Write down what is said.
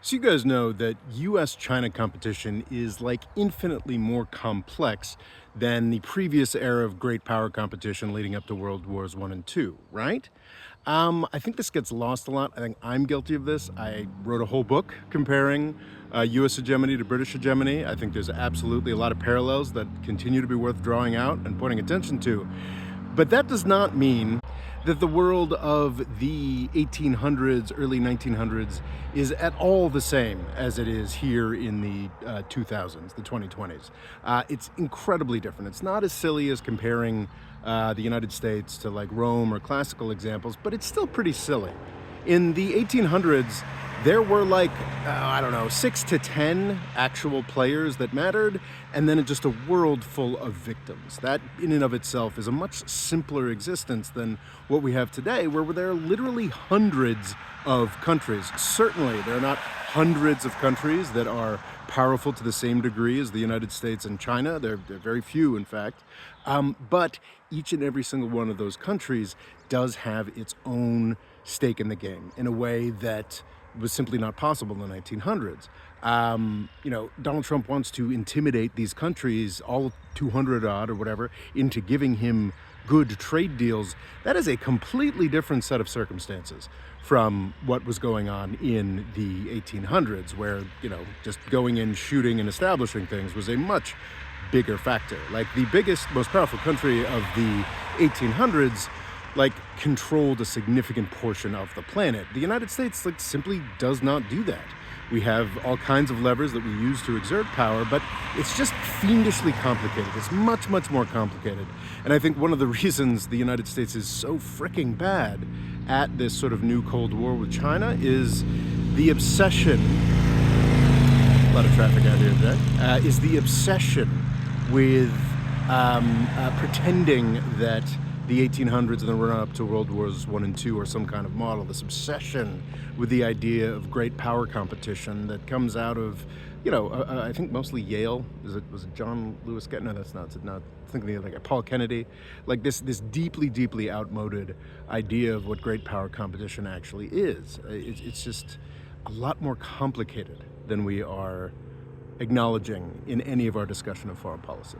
So you guys know that US-China competition is like infinitely more complex than the previous era of great power competition leading up to World Wars One and Two, right? I think this gets lost a lot. I think I'm guilty of this. I wrote a whole book comparing US hegemony to British hegemony. I think there's absolutely a lot of parallels that continue to be worth drawing out and pointing attention to. But that does not mean that the world of the 1800s, early 1900s is at all the same as it is here in the 2000s, the 2020s. It's incredibly different. It's not as silly as comparing the United States to like Rome or classical examples, but it's still pretty silly. In the 1800s, there were like, I don't know, 6 to 10 actual players that mattered, and then just a world full of victims. That, in and of itself, is a much simpler existence than what we have today, where there are literally hundreds of countries. Certainly, there are not hundreds of countries that are powerful to the same degree as the United States and China. They're very few, in fact. But each and every single one of those countries does have its own stake in the game in a way that was simply not possible in the 1900s. Donald Trump wants to intimidate these countries, all 200 odd or whatever, into giving him good trade deals. That is a completely different set of circumstances from what was going on in the 1800s, where, just going in, shooting, and establishing things was a much bigger factor. Like the biggest, most powerful country of the 1800s controlled a significant portion of the planet. The United States simply does not do that. We have all kinds of levers that we use to exert power, but it's just fiendishly complicated. It's much, much more complicated. And I think one of the reasons the United States is so freaking bad at this sort of new Cold War with China is the obsession, a lot of traffic out here today, is the obsession with pretending that the 1800s and the run-up to World Wars One and Two are some kind of model. This obsession with the idea of great power competition that comes out of, I think mostly Yale. Was it John Lewis? No, that's not. It's not. Thinking of like Paul Kennedy. Like this deeply, deeply outmoded idea of what great power competition actually is. It's just a lot more complicated than we are acknowledging in any of our discussion of foreign policy.